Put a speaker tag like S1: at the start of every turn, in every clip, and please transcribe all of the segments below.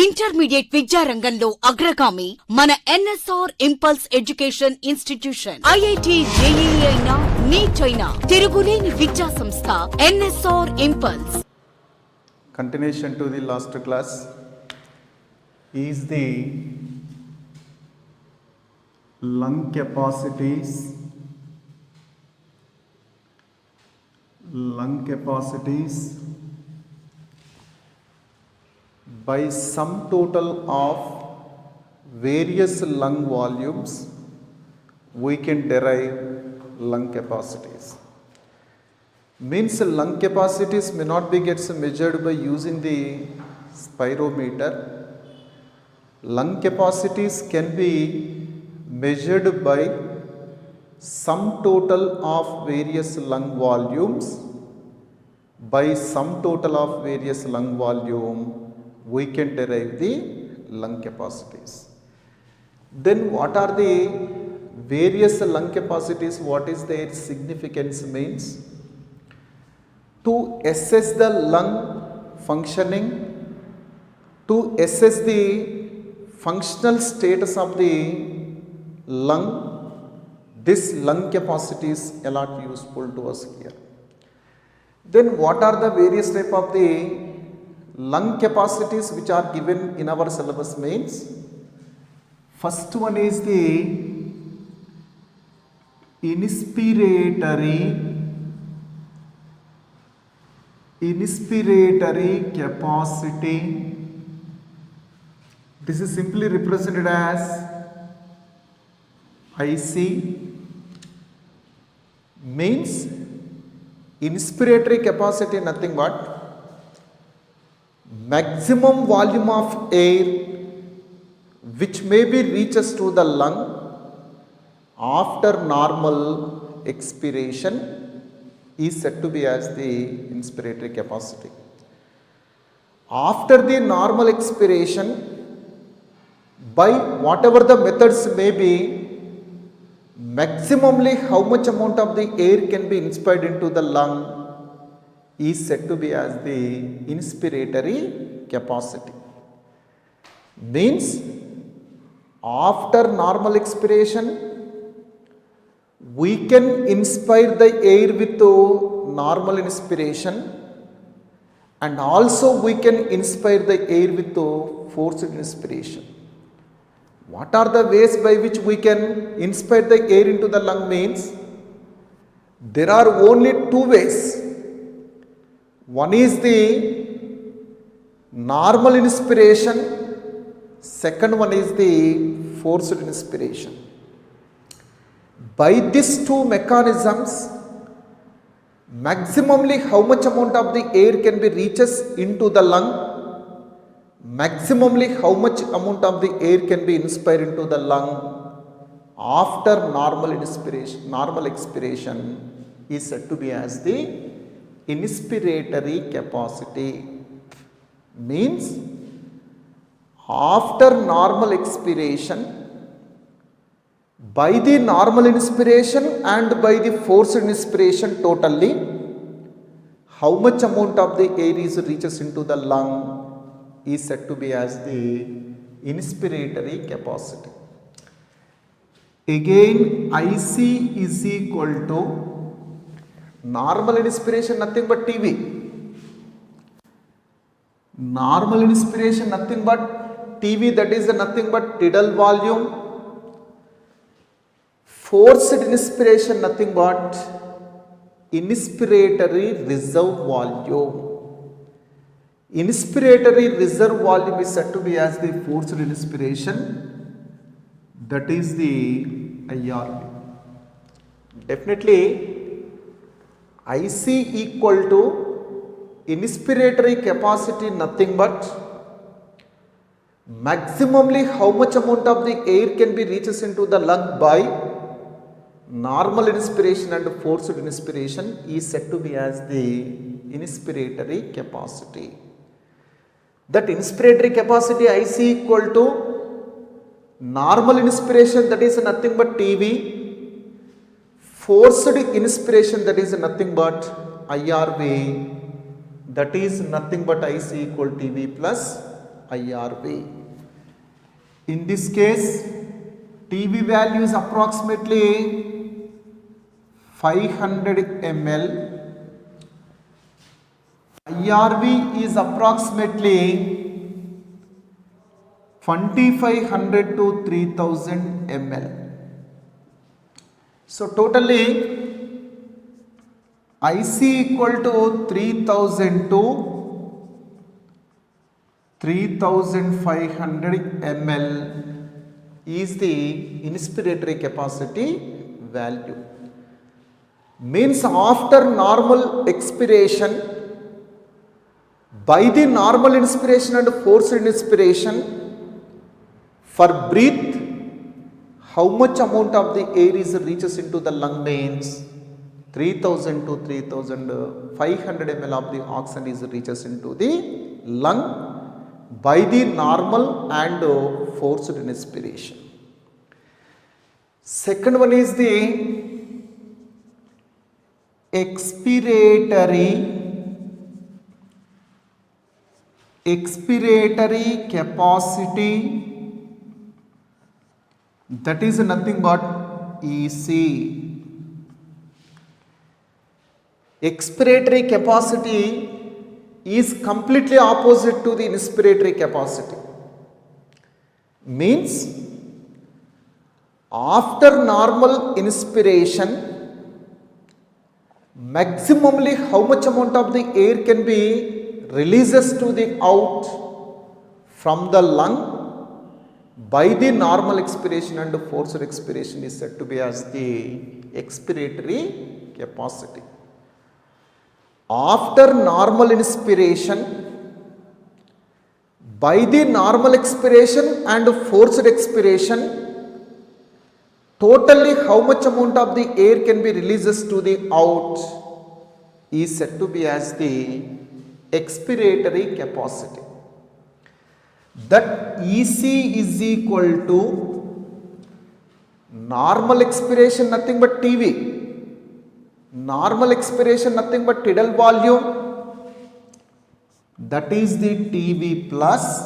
S1: Intermediate విద్యారంగంలో అగ్రగామి మన NSR impulse education institution. IIT, JEE అయినా, నీట్ అయినా తిరుగులేని విద్యా సంస్థ NSR impulse.
S2: Continuation to the last class is the lung capacities by sum total of various lung volumes we can derive lung capacities. Means lung capacities may not be gets measured by using the spirometer. Lung capacities can be measured by sum total of various lung volumes. By sum total of various lung volume we can derive the lung capacities. Then what are the various lung capacities? What is their significance means? To assess the lung functioning, to assess the functional status of the lung, this lung capacity is a lot useful to us here. Then what are the various type of the lung capacities which are given in our syllabus means? First one is the inspiratory capacity. This is simply represented as IC. Means inspiratory capacity nothing but maximum volume of air which may be reaches to the lung after normal expiration is said to be as the inspiratory capacity. After the normal expiration, by whatever the methods may be, maximally how much amount of the air can be inspired into the lung is said to be as the inspiratory capacity. Means after normal expiration we can inspire the air with normal inspiration, and also we can inspire the air with forced inspiration. What are the ways by which we can inspire the air into the lung means? There are only two ways. One is the normal inspiration, second one is the forced inspiration. By these two mechanisms, maximally how much amount of the air can be reaches into the lung, maximally how much amount of the air can be inspired into the lung after normal expiration is said to be as the inspiratory capacity. Means after normal expiration, by the normal inspiration and by the forced inspiration totally, how much amount of the air is reaches into the lung is said to be as the inspiratory capacity. Again, IC is equal to normal inspiration nothing but TV. Normal inspiration nothing but TV, that is nothing but tidal volume. Forced inspiration nothing but inspiratory reserve volume. Inspiratory reserve volume is said to be as the forced inspiration, that is the IRV. Definitely IC equal to inspiratory capacity nothing but maximally how much amount of the air can be reaches into the lung by normal inspiration and forced inspiration is said to be as the inspiratory capacity. That inspiratory capacity IC equal to normal inspiration, that is nothing but TV, forced inspiration, that is nothing but IRV, that is nothing but IC equal TV plus IRV. In this case, TB value is approximately 500 ml. IRV is approximately 2500 to 3000 ml. So totally IC equal to 3000 to 3500 ml is the inspiratory capacity value. Means after normal expiration, by the normal inspiration and forced inspiration, for breath, how much amount of the air is reaches into the lung means 3000 to 3500 ml of the oxygen is reaches into the lung by the normal and forced inspiration. Second one is the expiratory capacity, that is nothing but EC. Expiratory capacity is completely opposite to the inspiratory capacity. Means after normal inspiration, maximally how much amount of the air can be releases to the out from the lung by the normal expiration and forced expiration is said to be as the expiratory capacity. After normal inspiration, by the normal expiration and forced expiration, totally how much amount of the air can be releases to the out is said to be as the expiratory capacity. That EC is equal to normal expiration nothing but TB. Normal expiration nothing but tidal volume, that is the TB plus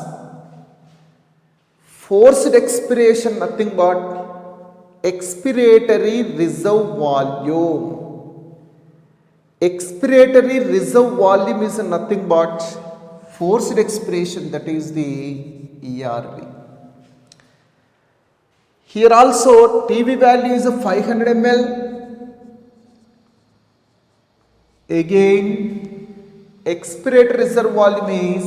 S2: forced expiration nothing but expiratory reserve volume. Expiratory reserve volume is nothing but forced expiration, that is the ERV. Here also TB value is 500 ml. Again, expiratory reserve volume is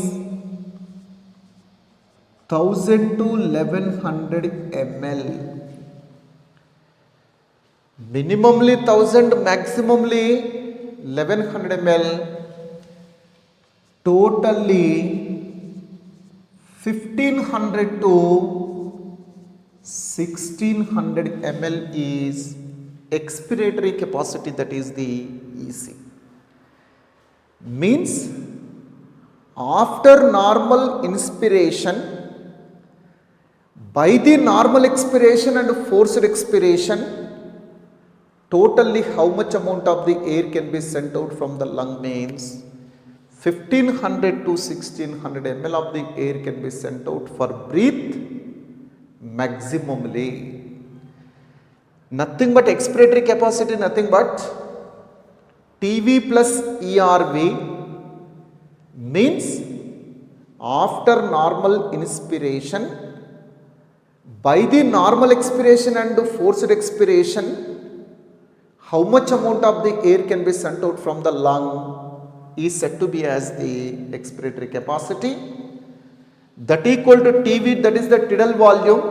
S2: 1000 to 1100 ml. Minimumly 1000, maximumly 1100 ml. Totally 1500 to 1600 ml is expiratory capacity, that is the EC. Means after normal inspiration, by the normal expiration and forced expiration, totally how much amount of the air can be sent out from the lung means 1500 to 1600 ml of the air can be sent out for breath maximally. Nothing but expiratory capacity, nothing but TB plus ERV means after normal inspiration, by the normal expiration and forced expiration, how much amount of the air can be sent out from the lung is said to be as the expiratory capacity. That equal to TB, that is the tidal volume,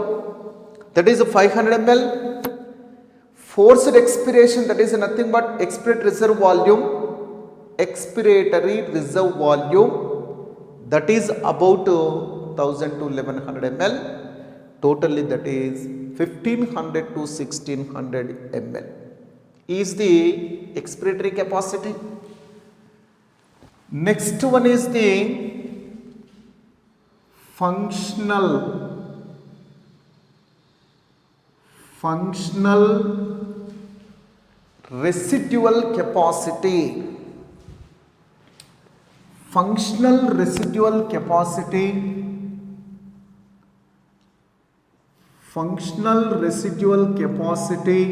S2: that is 500 ml. Forced expiration, that is nothing but expiratory reserve volume, that is about 1000 to 1100 ml. Totally that is 1500 to 1600 ml is the expiratory capacity. Next one is the functional residual capacity. Functional residual capacity functional residual capacity.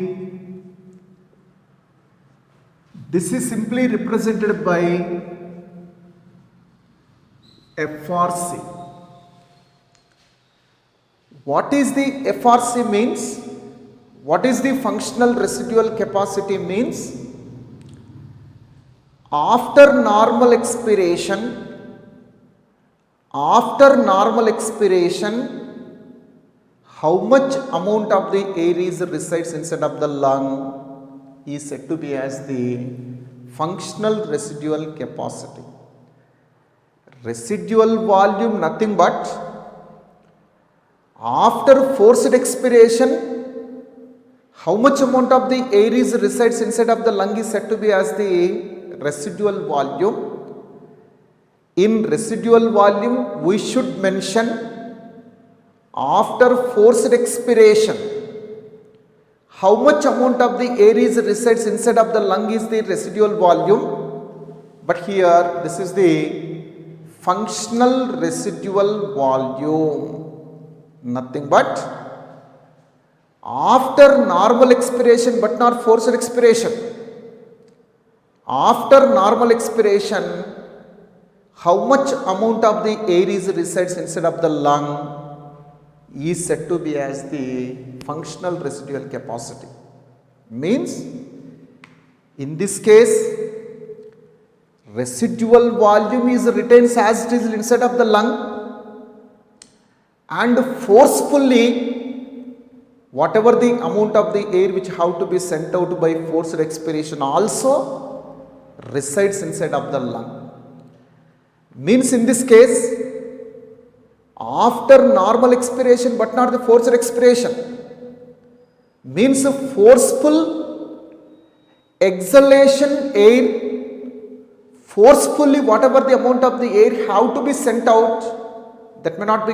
S2: This is simply represented by FRC. What is the FRC means? What is the functional residual capacity means? After normal expiration, how much amount of the air is resides inside of the lung is said to be as the functional residual capacity. Residual volume nothing but after forced expiration, how much amount of the air is resides inside of the lung is said to be as the residual volume. In residual volume, we should mention after forced expiration, how much amount of the air is resides inside of the lung is the residual volume. But here, this is the functional residual volume. Nothing but after normal expiration but not forced expiration. After normal expiration, how much amount of the air is resides inside of the lung is said to be as the functional residual capacity. Means, in this case, residual volume is retained as it is inside of the lung, and forcefully whatever the amount of the air which have to be sent out by forced expiration also resides inside of the lung. Means in this case, after normal expiration but not the forced expiration, means forceful exhalation air, forcefully whatever the amount of the air have to be sent out, that may not be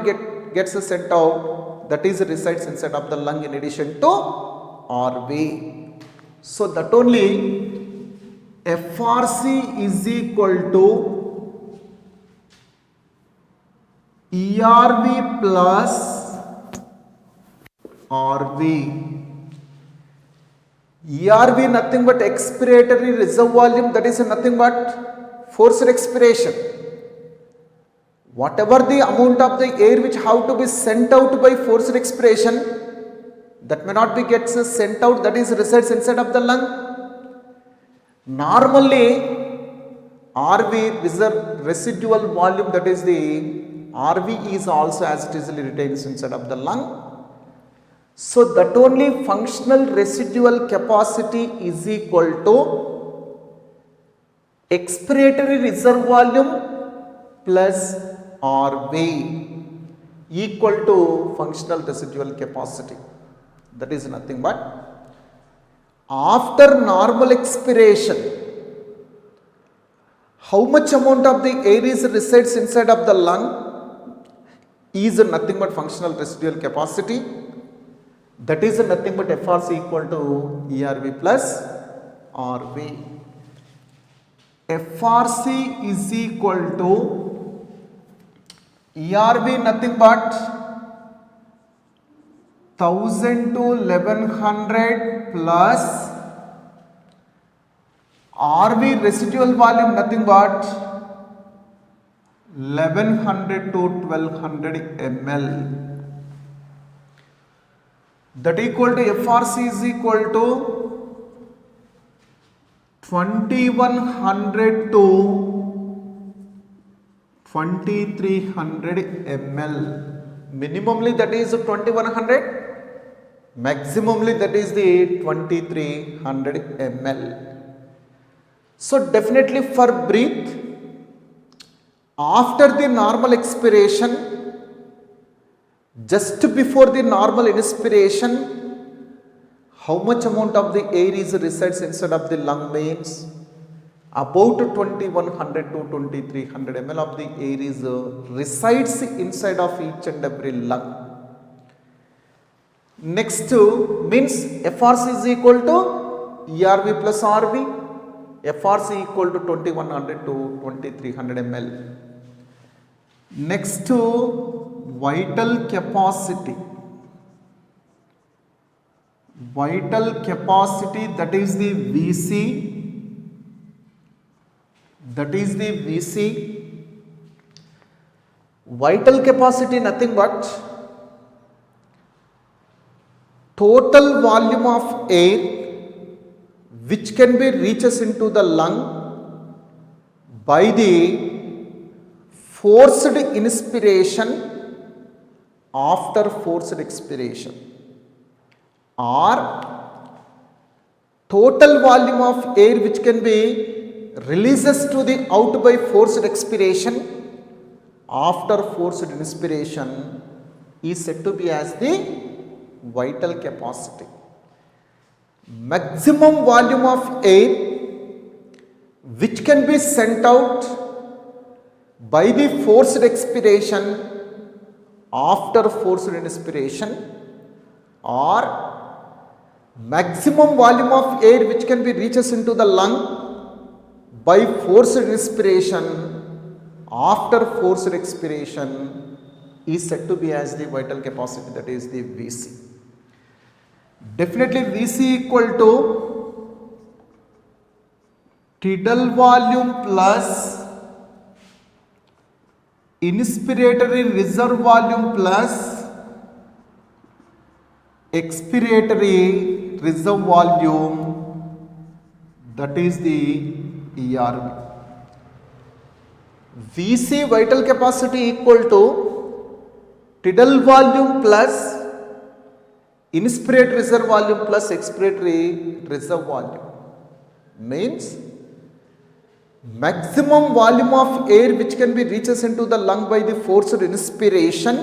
S2: gets sent out, that is resides inside of the lung in addition to RV. So that only FRC is equal to ERV plus RV. ERV nothing but expiratory reserve volume, that is nothing but forced expiration. Whatever the amount of the air which have to be sent out by forced expiration, that may not be gets sent out, that is resides inside of the lung. Normally, RV residual volume, that is the RV is also as it is retains inside of the lung. So that only functional residual capacity is equal to expiratory reserve volume plus RV equal to functional residual capacity. That is nothing but after normal expiration, how much amount of the air is resides inside of the lung is nothing but functional residual capacity. That is nothing but FRC equal to ERV plus RV. FRC is equal to ERV nothing but 1000 to 1100 plus RV residual volume nothing but 1100 to 1200 ml. That equal to FRC is equal to 2100 to 2300 ml. Minimumly that is 2100, maximumly that is the 2300 ml. So definitely for breath, after the normal expiration, just before the normal inspiration, how much amount of the air is resides inside of the lung means about 2100 to 2300 ml of the air is resides inside of each and every lung. Next means FRC is equal to ERV plus RV. FRC equal to 2100 to 2300 ml. Next vital capacity. vital capacity, that is the VC, that is the VC. Vital capacity nothing but total volume of air which can be reaches into the lung by the forced inspiration after forced expiration, or total volume of air which can be releases to the out by forced expiration after forced inspiration is said to be as the vital capacity. Maximum volume of air which can be sent out by the forced expiration after forced inspiration, or maximum volume of air which can be reaches into the lung by forced inspiration after forced expiration is said to be as the vital capacity, that is the VC. Definitely VC equal to tidal volume plus inspiratory reserve volume plus expiratory reserve volume, that is the ERV. VC vital capacity equal to tidal volume plus inspiratory reserve volume plus expiratory reserve volume, means maximum volume of air which can be reaches into the lung by the forced inspiration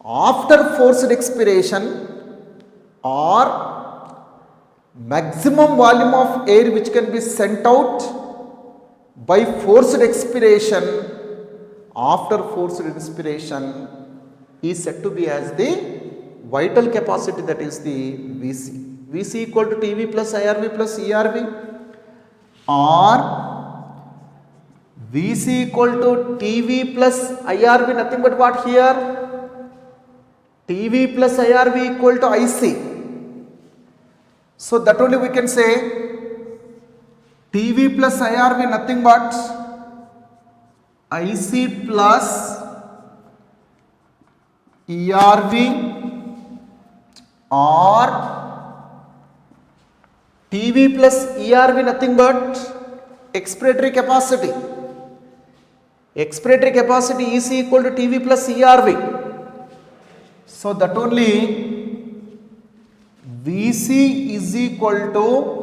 S2: after forced expiration, or maximum volume of air which can be sent out by forced expiration after forced inspiration is said to be as the vital capacity, that is the VC. VC equal to TV plus IRV plus ERV, or VC equal to TV plus IRV, nothing but what here? TV plus IRV equal to IC. So that only we can say TV plus IRV nothing but IC plus ERV, or TV plus ERV nothing but expiratory capacity. Expiratory capacity EC equal to TV plus ERV. So that only VC is equal to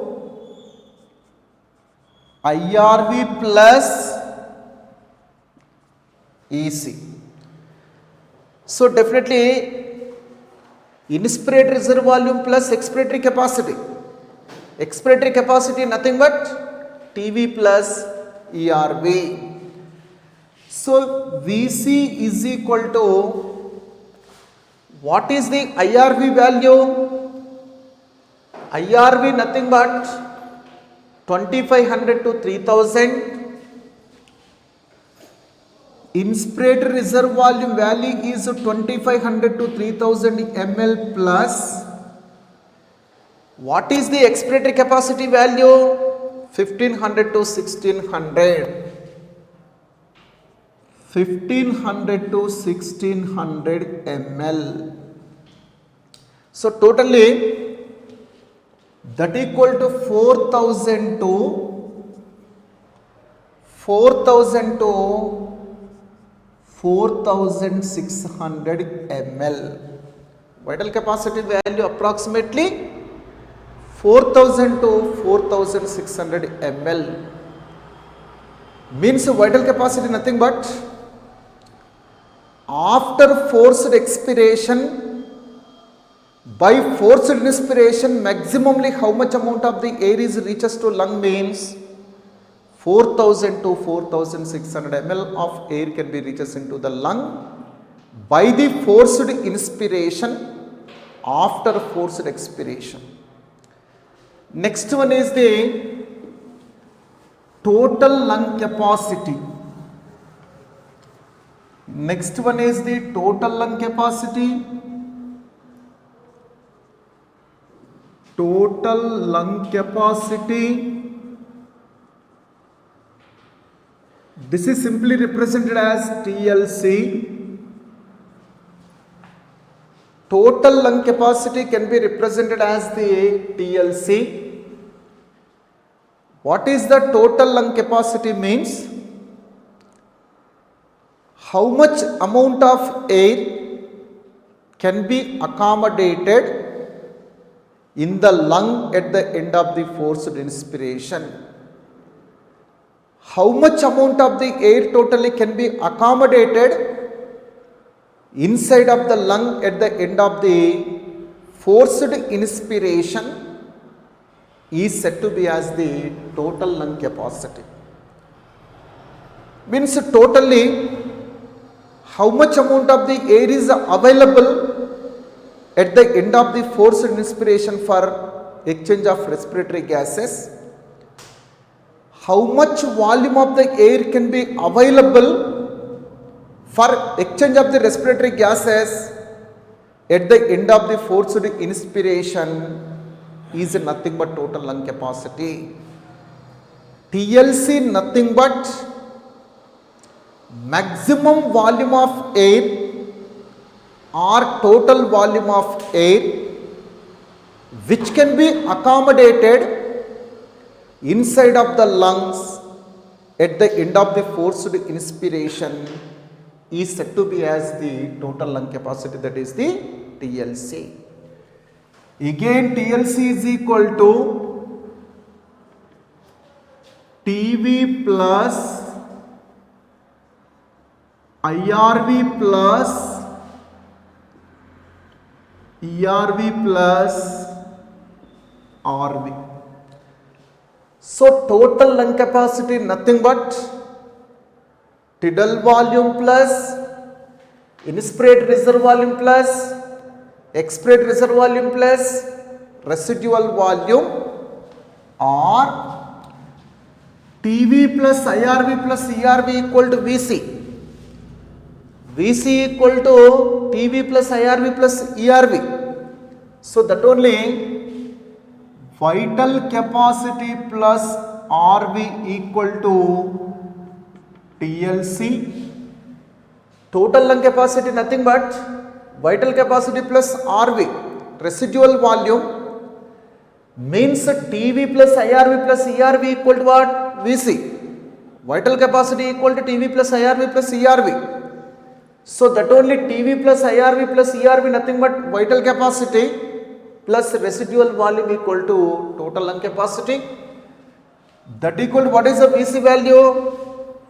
S2: IRV plus EC. So definitely inspiratory reserve volume plus expiratory capacity. Expiratory capacity nothing but TV plus ERV. So VC is equal to, what is the IRV value? IRV nothing but 2500 to 3000. Inspiratory reserve volume value is 2500 to 3000 ml plus, what is the expiratory capacity value? 1500 to 1600. 1500 to 1600 ml. So totally that equal to 4000 to 4600 ml. Vital capacity value approximately 4000 to 4600 ml. Means vital capacity nothing but after forced expiration by forced inspiration maximally how much amount of the air is reaches to lung, means 4000 to 4600 ml of air can be reaches into the lung by the forced inspiration after forced expiration. Next one is the total lung capacity. Next one is the total lung capacity. total lung capacity, this is simply represented as TLC. Total lung capacity can be represented as the TLC. What is the total lung capacity means? How much amount of air can be accommodated in the lung at the end of the forced inspiration. How much amount of the air totally can be accommodated inside of the lung at the end of the forced inspiration is said to be as the total lung capacity. Means totally how much amount of the air is available at the end of the forced inspiration for exchange of respiratory gases. How much volume of the air can be available for exchange of the respiratory gases at the end of the forced inspiration is nothing but total lung capacity. TLC nothing but maximum volume of air or total volume of air which can be accommodated inside of the lungs at the end of the forced inspiration is said to be as the total lung capacity, that is the TLC. Again TLC is equal to TV plus IRV plus ERV plus RV. So total lung capacity nothing but tidal volume plus inspirate reserve volume plus expirate reserve volume plus residual volume, or TV plus IRV plus ERV equal to VC. VC equal to TV plus IRV plus ERV. So that only vital capacity plus RV equal to TLC. Total lung capacity nothing but vital capacity plus RV, residual volume, means TV plus IRV plus ERV equal to what? VC. Vital capacity equal to TV plus IRV plus ERV. So that only TV plus IRV plus ERV nothing but vital capacity plus residual volume equal to total lung capacity. That equal to what is the VC value?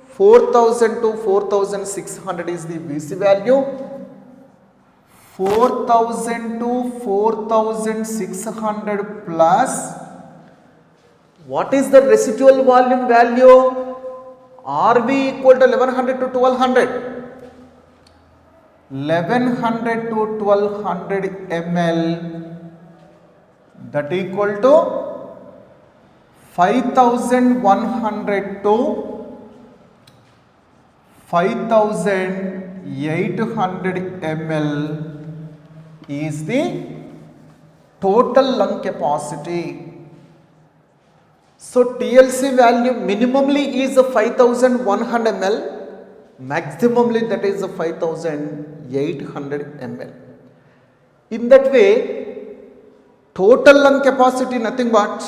S2: 4000 to 4600 is the VC value. 4000 to 4600 plus what is the residual volume value? RV equal to 1100 to 1200. 1100 to 1200 ml, that equal to 5100 to 5800 ml is the total lung capacity. So TLC value minimally is 5100 ml, maximally that is 5800 ml. In that way, total lung capacity nothing but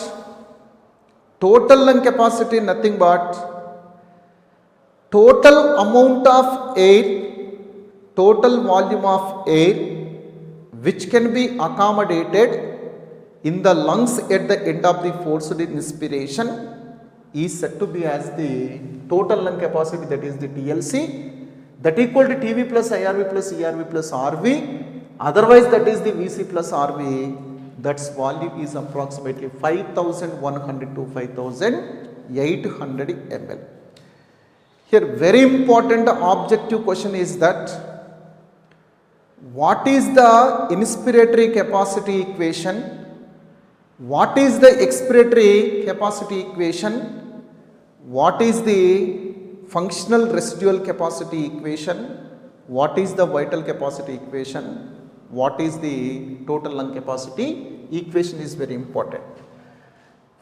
S2: total amount of air, total volume of air which can be accommodated in the lungs at the end of the forced inspiration is said to be as the total lung capacity, that is the TLC, that equal to TV plus IRV plus ERV plus RV, otherwise that is the VC plus RV. That's volume is approximately 5100 to 5800 ml. Here very important objective question is that what is the inspiratory capacity equation, what is the expiratory capacity equation, what is the functional residual capacity equation, what is the vital capacity equation, what is the total lung capacity equation is very important.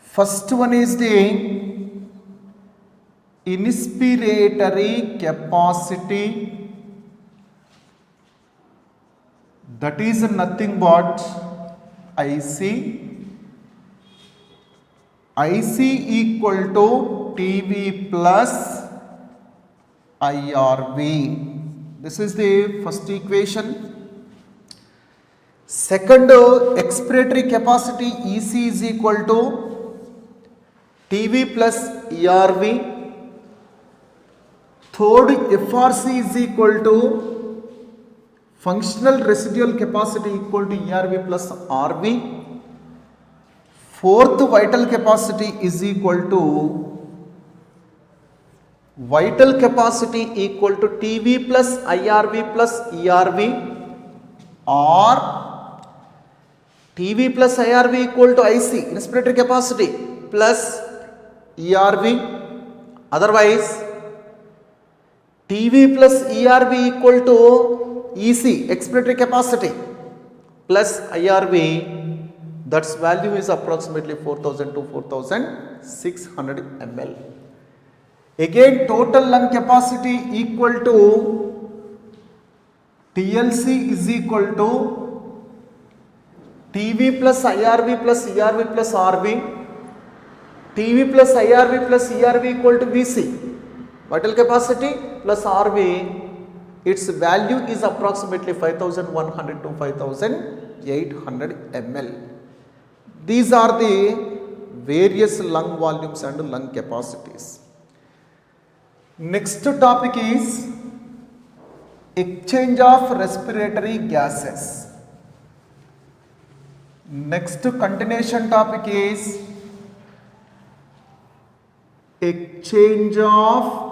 S2: First one is the inspiratory capacity, that is nothing but IC. IC equal to TV plus IRV. This is the first equation. Second, expiratory capacity EC is equal to TV plus ERV. Third, FRC is equal to functional residual capacity equal to ERV plus RV. Fourth, vital capacity is equal to vital capacity equal to TV plus IRV plus ERV, or TV plus IRV equal to IC, inspiratory capacity, plus ERV. Otherwise, TV plus ERV equal to EC, expiratory capacity, plus IRV. That value is approximately 4000 to 4600 ml. Again, total lung capacity equal to TLC is equal to TV plus IRV plus ERV plus RV. TV plus IRV plus ERV equal to VC. Vital capacity plus RV, its value is approximately 5100 to 5800 ml. These are the various lung volumes and lung capacities. Next topic is exchange of respiratory gases. Next continuation topic is exchange of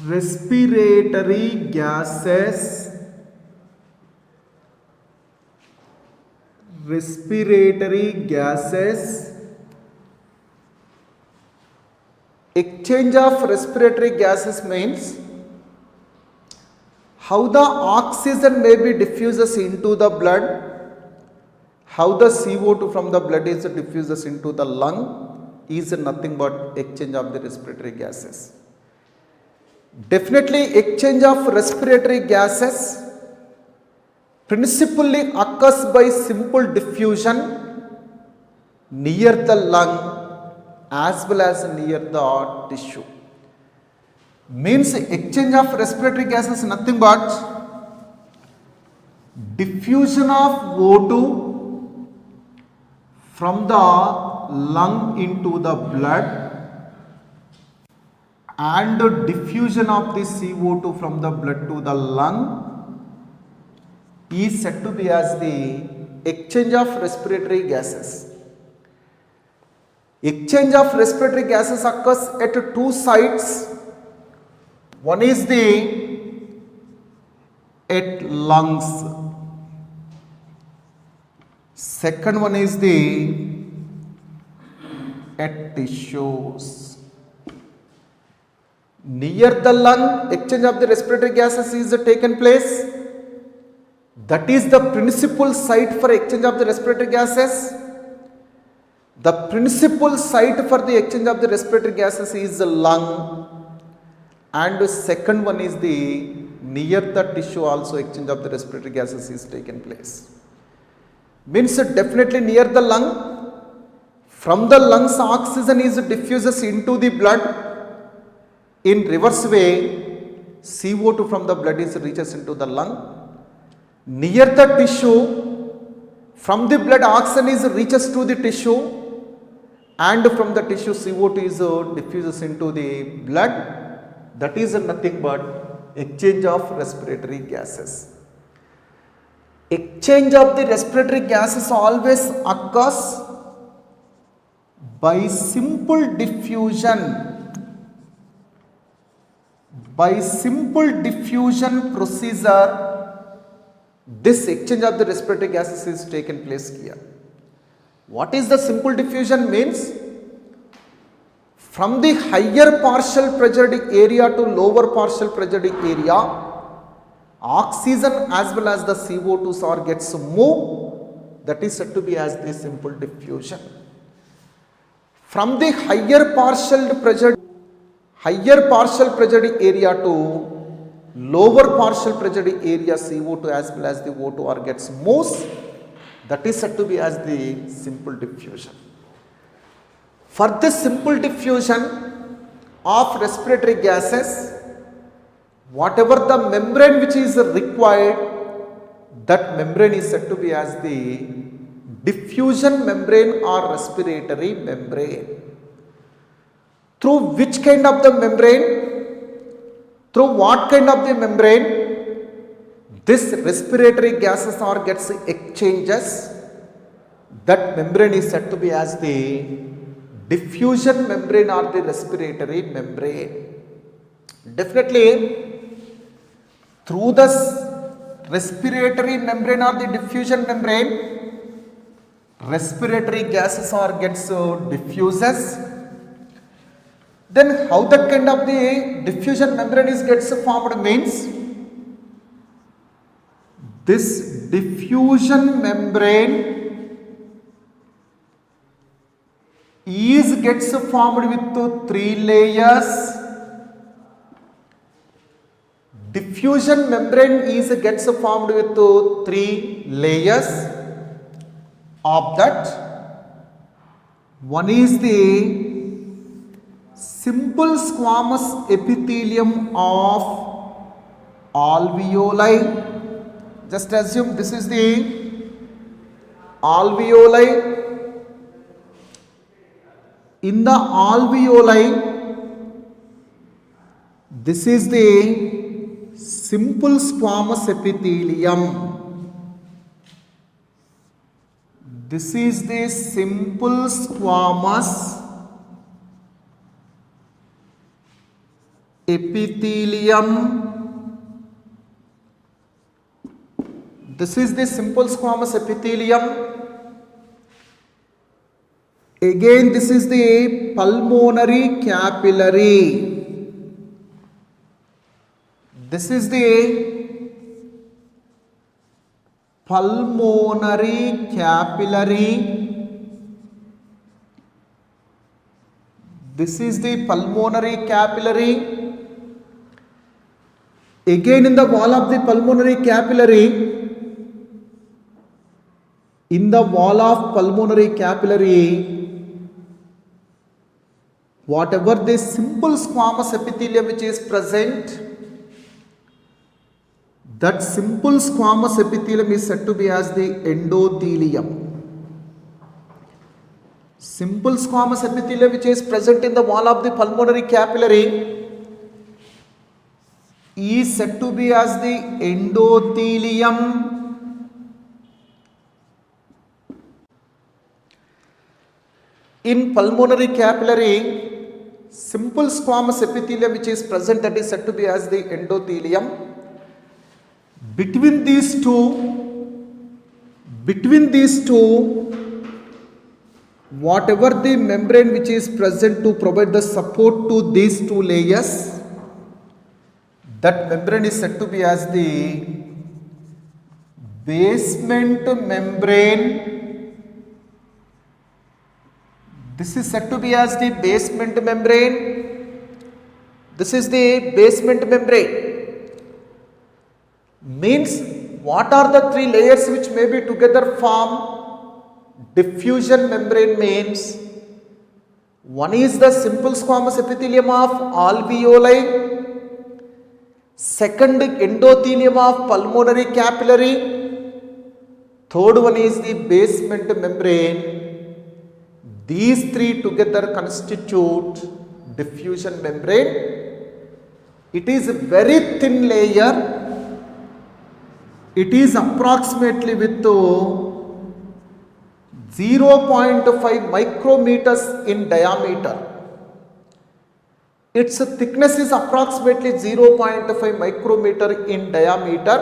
S2: respiratory gases. Respiratory gases. Exchange of respiratory gases means how the oxygen may be diffuses into the blood, how the CO2 from the blood is diffuses into the lung is nothing but exchange of the respiratory gases. Definitely exchange of respiratory gases principally occurs by simple diffusion near the lung as well as near the tissue. Means exchange of respiratory gases nothing but diffusion of O2 from the lung into the blood and diffusion of the CO2 from the blood to the lung is said to be as the exchange of respiratory gases. Exchange of respiratory gases occurs at two sites. One is at lungs. Second one is at tissues. Near the lung, exchange of the respiratory gases is taken place. That is the principal site for exchange of the respiratory gases. The principal site for the exchange of the respiratory gases is the lung, and the second one is near the tissue also exchange of the respiratory gases is taken place. Means definitely near the lung, from the lungs oxygen is diffuses into the blood. In reverse way, CO2 from the blood is reaches into the lung. Near the tissue, from the blood oxygen is reaches to the tissue, and from the tissue CO2 is diffuses into the blood. That is nothing but exchange of respiratory gases. Exchange of the respiratory gases always occurs by simple diffusion. By simple diffusion procedure, this exchange of the respiratory gases is taken place here. What is the simple diffusion means? From the higher partial pressured area to lower partial pressured area, oxygen as well as the CO2s are gets moved, that is said to be as the simple diffusion. From the higher partial pressured area to lower partial pressured area, CO2 as well as the O2 are gets moves, that is said to be as the simple diffusion. For this simple diffusion of respiratory gases, whatever the membrane which is required, that membrane is said to be as the diffusion membrane or respiratory membrane. Through which kind of the membrane? Through what kind of the membrane? This respiratory gases or gets exchanges, that membrane is said to be as the diffusion membrane or the respiratory membrane. Definitely, through the respiratory membrane or the diffusion membrane, respiratory gases or gets diffuses. Then how that kind of the diffusion membrane is gets formed means, this diffusion membrane is gets formed with 3 layers. Diffusion membrane is gets formed with 3 layers. Of that, one is the simple squamous epithelium of alveoli. Just assume this is the alveoli. In the alveoli, this is the simple squamous epithelium. This is the simple squamous epithelium. This is the simple squamous epithelium. Again, this is the pulmonary capillary. This is the pulmonary capillary. This is the pulmonary capillary. Again, in the wall of the pulmonary capillary, whatever the simple squamous epithelium which is present, that simple squamous epithelium is said to be as the endothelium. Simple squamous epithelium which is present in the wall of the pulmonary capillary is said to be as the endothelium. In pulmonary capillary, simple squamous epithelium which is present, that is said to be as the endothelium. Between these two, whatever the membrane which is present to provide the support to these 2 layers, that membrane is said to be as the basement membrane. This is said to be as the basement membrane. This is the basement membrane. Means, what are the 3 layers which may be together form diffusion membrane? Means, one is the simple squamous epithelium of alveoli, second endothelium of pulmonary capillary, third one is the basement membrane. These 3 together constitute diffusion membrane. It is a very thin layer. It is approximately with 0.5 micrometers in diameter. Its thickness is approximately 0.5 micrometer in diameter.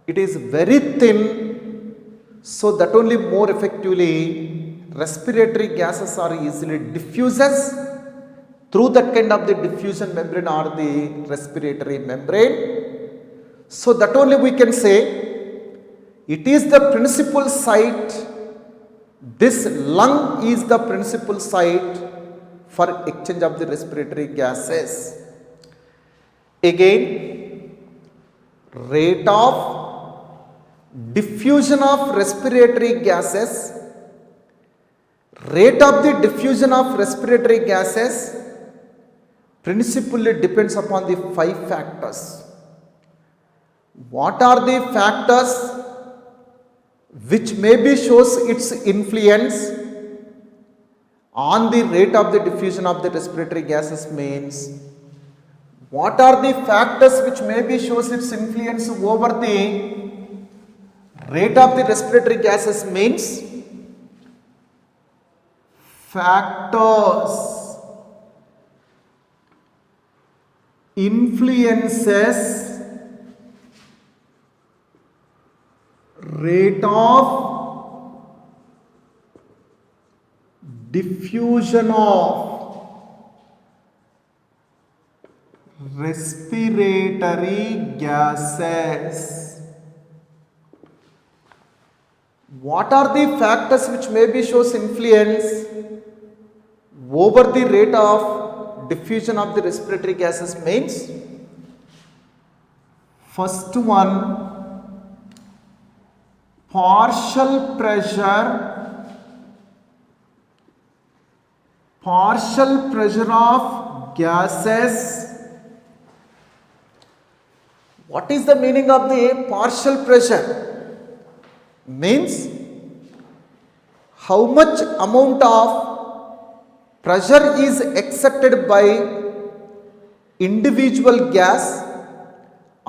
S2: It is very thin, so that only more effectively respiratory gases are easily diffuses through that kind of the diffusion membrane or the respiratory membrane. So that only we can say it is the principal site, this lung is the principal site for exchange of the respiratory gases. Again, rate of diffusion of respiratory gases, rate of the diffusion of respiratory gases principally depends upon the 5 factors. What are the factors which maybe shows its influence on the rate of the diffusion of the respiratory gases means, what are the factors which maybe shows its influence over the rate of the respiratory gases means, factors influences rate of diffusion of respiratory gases. What are the factors which maybe shows influence over the rate of diffusion of the respiratory gases means, first one, partial pressure of gases. What is the meaning of the partial pressure? Means how much amount of pressure is exerted by individual gas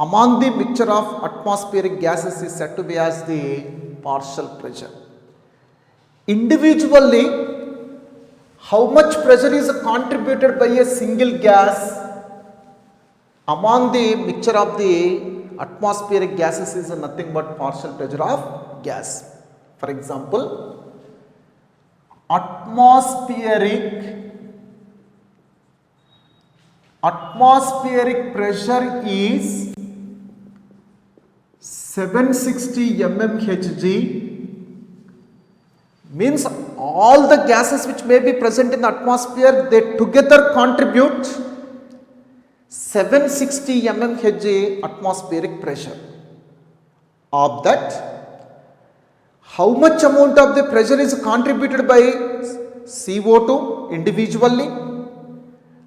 S2: among the mixture of atmospheric gases is said to be as the partial pressure. Individually, how much pressure is contributed by a single gas among the mixture of the atmospheric gases is nothing but partial pressure of gas. For example, atmospheric pressure is 760 mmHg, means all the gases which may be present in the atmosphere, they together contribute 760 mmHg atmospheric pressure. Of that, how much amount of the pressure is contributed by CO2 individually?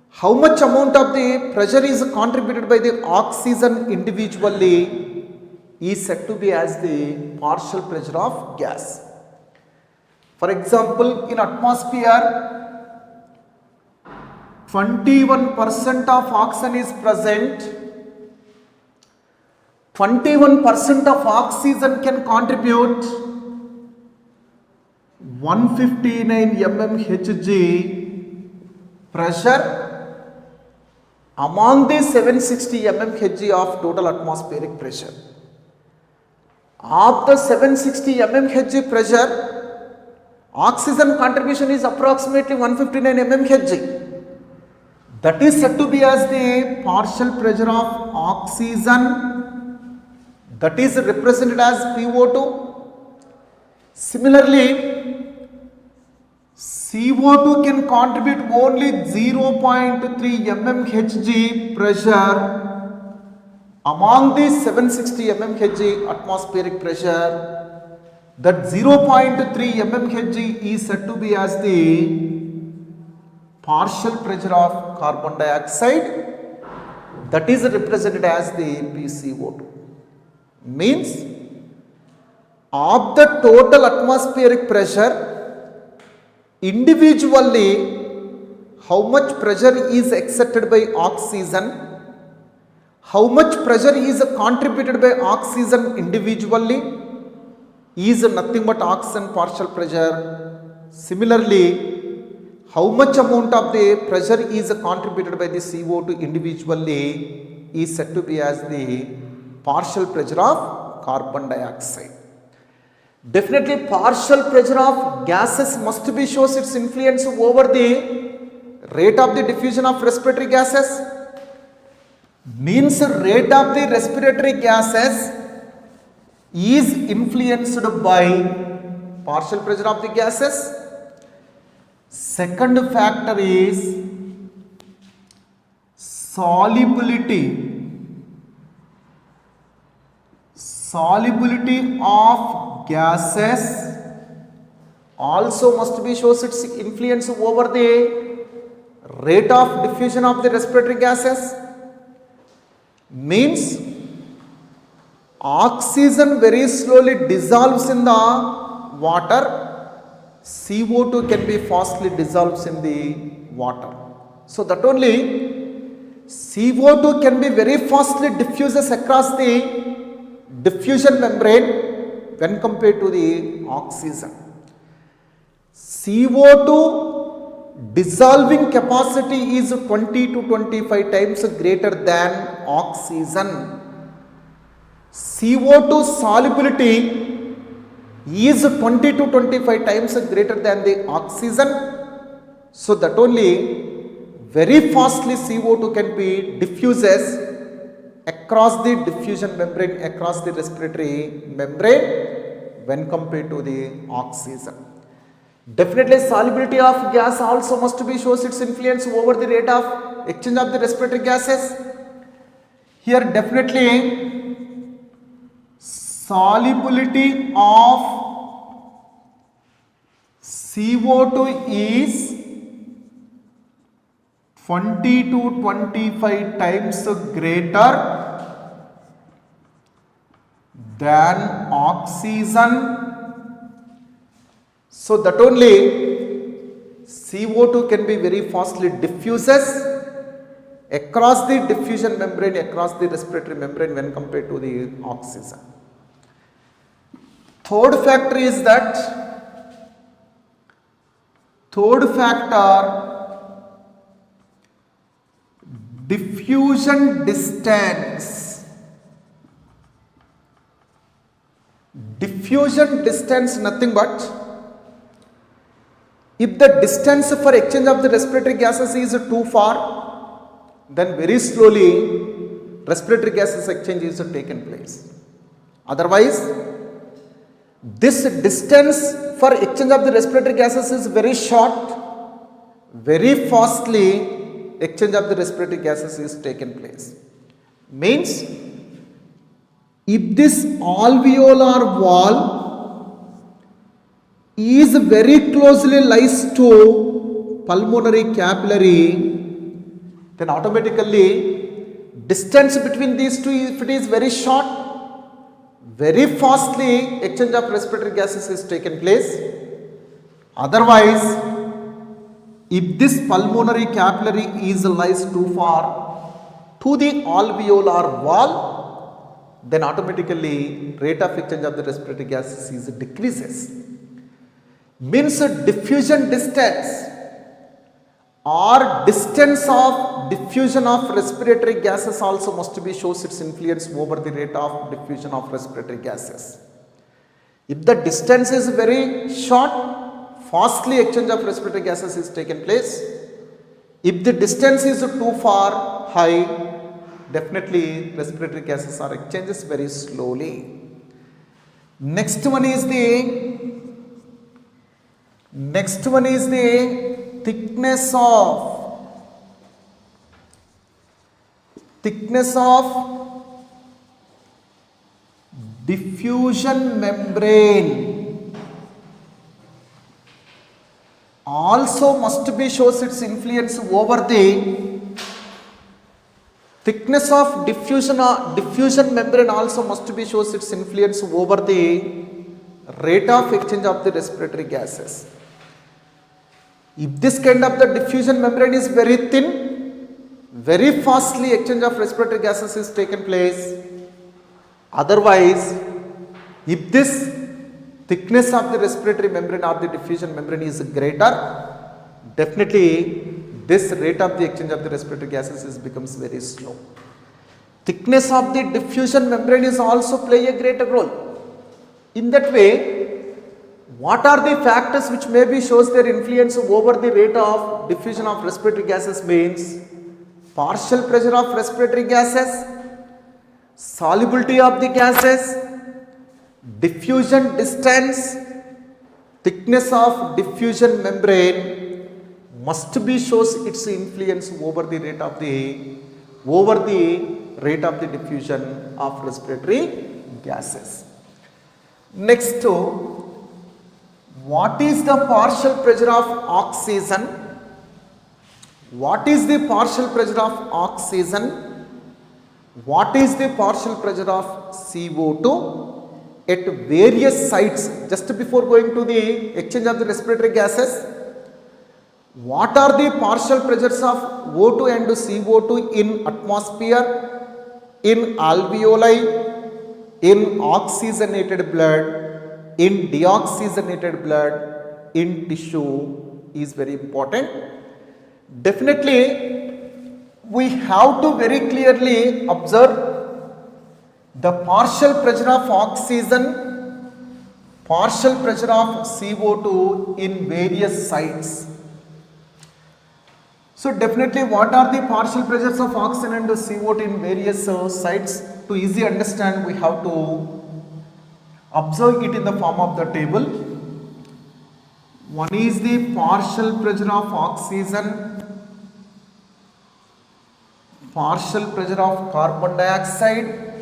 S2: How much amount of the pressure is contributed by the oxygen individually is said to be as the partial pressure of gas. For example, in atmosphere, 21% of oxygen is present. 21% of oxygen can contribute 159 mmHg pressure among the 760 mmHg of total atmospheric pressure. Of the 760 mmHg pressure, oxygen contribution is approximately 159 mmHg. That is said to be as the partial pressure of oxygen, that is represented as PO2. Similarly, CO2 can contribute only 0.3 mmHg pressure among the 760 mmHg atmospheric pressure. That 0.3 mmHg is said to be as the partial pressure of carbon dioxide, that is represented as the PCO2. Means of the total atmospheric pressure, individually how much pressure is exerted by oxygen, how much pressure is contributed by oxygen individually is nothing but oxygen partial pressure. Similarly, how much amount of the pressure is contributed by the CO2 individually is said to be as the partial pressure of carbon dioxide. Definitely partial pressure of gases must be shows its influence over the rate of the diffusion of respiratory gases. means rate of the respiratory gases is influenced by partial pressure of the gases. Second factor is solubility of gases also must be shows its influence over the rate of diffusion of the respiratory gases. Means oxygen very slowly dissolves in the water, CO2 can be fastly dissolves in the water. So that only CO2 can be very fastly diffuses across the diffusion membrane when compared to the oxygen. CO2 dissolving capacity is 20 to 25 times greater than oxygen. CO2 solubility is 20 to 25 times greater than the oxygen. So that only very fastly CO2 can be diffuses across the diffusion membrane, across the respiratory membrane when compared to the oxygen. Definitely solubility of gas also must be shows its influence over the rate of exchange of the respiratory gases. Here definitely solubility of CO2 is 20 to 25 times greater than oxygen. So that only CO2 can be very fastly diffuses across the diffusion membrane, across the respiratory membrane when compared to the oxygen. Third factor is that, diffusion distance. Diffusion distance nothing but if the distance for exchange of the respiratory gases is too far, then very slowly respiratory gases exchange is taken place. Otherwise, this distance for exchange of the respiratory gases is very short, very fastly exchange of the respiratory gases is taken place. Means if this alveolar wall is very closely lies to pulmonary capillary, then automatically distance between these two, if it is very short, very fastly exchange of respiratory gases is taken place. Otherwise, if this pulmonary capillary is lies too far to the alveolar wall, then automatically rate of exchange of the respiratory gases is decreases. Means diffusion distance or distance of diffusion of respiratory gases also must be shows its influence over the rate of diffusion of respiratory gases. If the distance is very short, fastly exchange of respiratory gases is taken place. If the distance is too far high, definitely respiratory gases are exchanges very slowly. Next one is the thickness of diffusion membrane also must be shows its influence over the thickness of diffusion membrane also must be shows its influence over the rate of exchange of the respiratory gases. If this kind of the diffusion membrane is very thin, very fastly exchange of respiratory gases is taken place. Otherwise, if this thickness of the respiratory membrane or the diffusion membrane is greater, definitely this rate of the exchange of the respiratory gases is becomes very slow. Thickness of the diffusion membrane is also play a greater role. In that way, what are the factors which maybe shows their influence over the rate of diffusion of respiratory gases means partial pressure of respiratory gases, solubility of the gases, diffusion distance, thickness of diffusion membrane must be shows its influence over the rate of the diffusion of respiratory gases. Next, what is the partial pressure of oxygen? What is the partial pressure of oxygen? What is the partial pressure of CO2 at various sites? Just before going to the exchange of the respiratory gases, what are the partial pressures of O2 and CO2 in atmosphere, in alveoli, in oxygenated blood, in deoxygenated blood, in tissue is very important. Definitely, we have to very clearly observe the partial pressure of oxygen, partial pressure of CO2 in various sites. So definitely, what are the partial pressures of oxygen and CO2 in various sites? To easily understand, we have to observe it in the form of the table. One is the partial pressure of oxygen, partial pressure of carbon dioxide.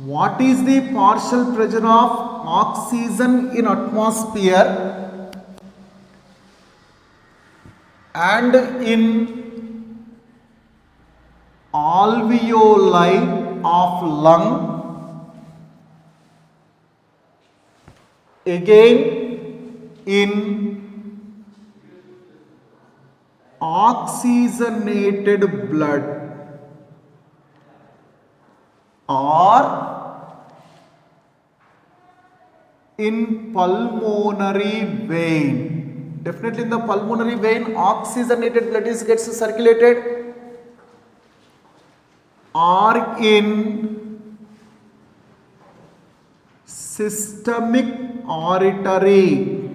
S2: What is the partial pressure of oxygen in atmosphere and in alveoli of lung? Again, in oxygenated blood or in pulmonary vein. Definitely in the pulmonary vein, oxygenated blood gets circulated, or in systemic artery.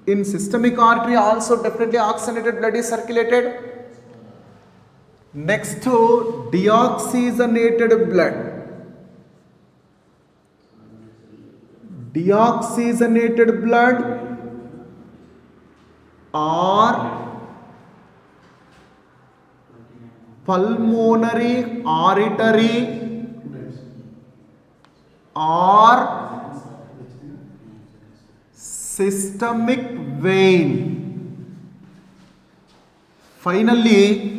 S2: In systemic artery also definitely oxygenated blood is circulated. Next to deoxygenated blood. Deoxygenated blood or pulmonary artery or systemic vein. Finally,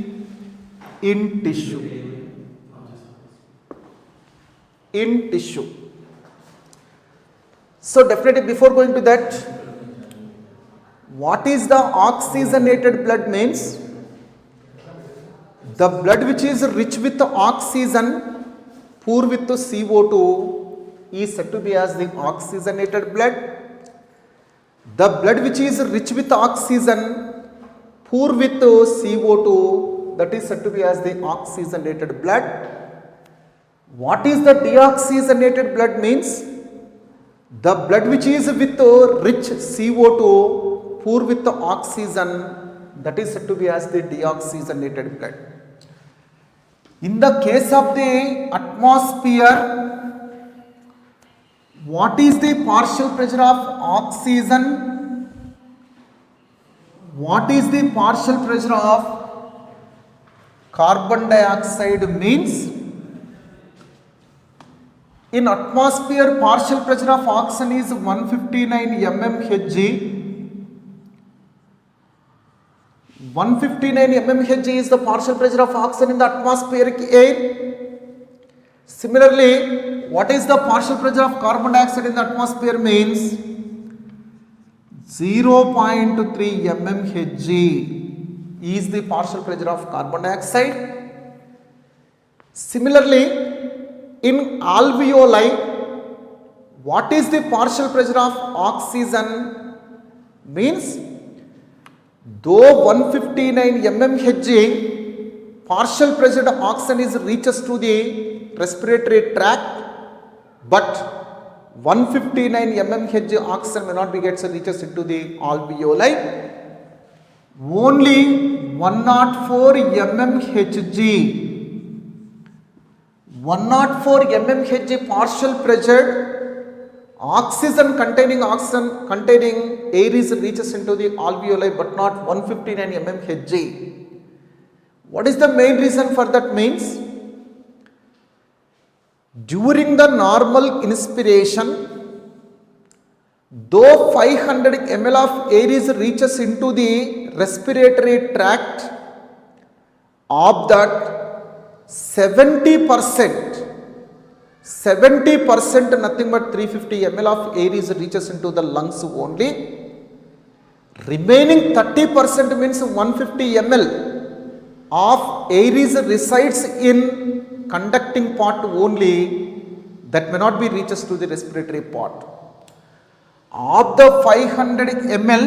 S2: in tissue. In tissue. So definitely before going to that, what is the oxygenated blood means? The blood which is rich with oxygen, poor with CO2 is said to be as the oxygenated blood. The blood which is rich with oxygen, poor with CO2, that is said to be as the oxygenated blood. What is the deoxygenated blood means? The blood which is with rich CO2, poor with oxygen, that is said to be as the deoxygenated blood. In the case of the atmosphere, what is the partial pressure of oxygen? What is the partial pressure of carbon dioxide means? In atmosphere, partial pressure of oxygen is 159 mmHg. 159 mmHg is the partial pressure of oxygen in the atmospheric air. Similarly, what is the partial pressure of carbon dioxide in the atmosphere means? 0.3 mmHg is the partial pressure of carbon dioxide. Similarly, in alveoli, what is the partial pressure of oxygen means? Though 159 mmHg partial pressure of oxygen is reaches to the respiratory tract, but 159 mmHg oxygen may not be gets reaches into the alveoli. only 104 mmHg. 104 mmHg partial pressured oxygen containing air is reaches into the alveoli but not 159 mmHg. What is the main reason for that? Means during the normal inspiration, though 500 ml of air is reaches into the respiratory tract, of that 70% nothing but 350 ml of air is reaches into the lungs only. Remaining 30% means 150 ml of air is resides in conducting part only, that may not be reaches to the respiratory part. Of the 500 ml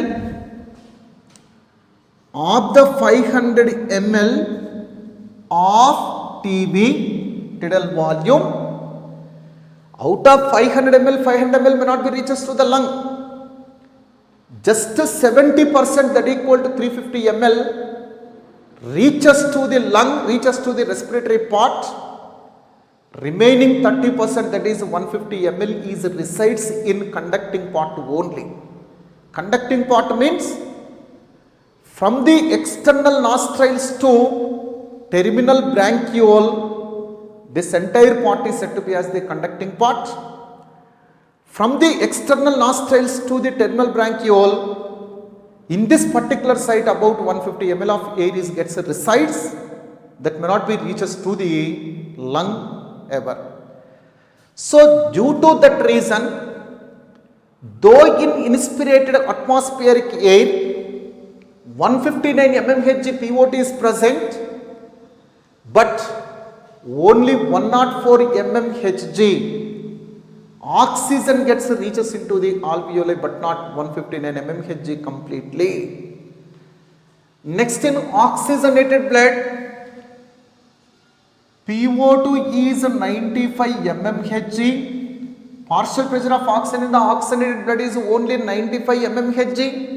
S2: of TB, tidal volume, out of 500 ml may not be reaches to the lung. Just 70%, that equal to 350 ml reaches to the lung, reaches to the respiratory part. Remaining 30%, that is 150 ml is resides in conducting part only. Conducting part means from the external nostrils to terminal bronchiole, this entire part is said to be as the conducting part. From the external nostrils to the terminal bronchiole, in this particular site about 150 ml of air is gets resides, that may not be reaches to the lung ever. So due to that reason, though in inspirated atmospheric air 159 mmHg POT is present, but only 104 mmHg oxygen gets reaches into the alveoli but not 159 mmHg completely. Next, in oxygenated blood, PO2 is 95 mmHg. Partial pressure of oxygen in the oxygenated blood is only 95 mmHg.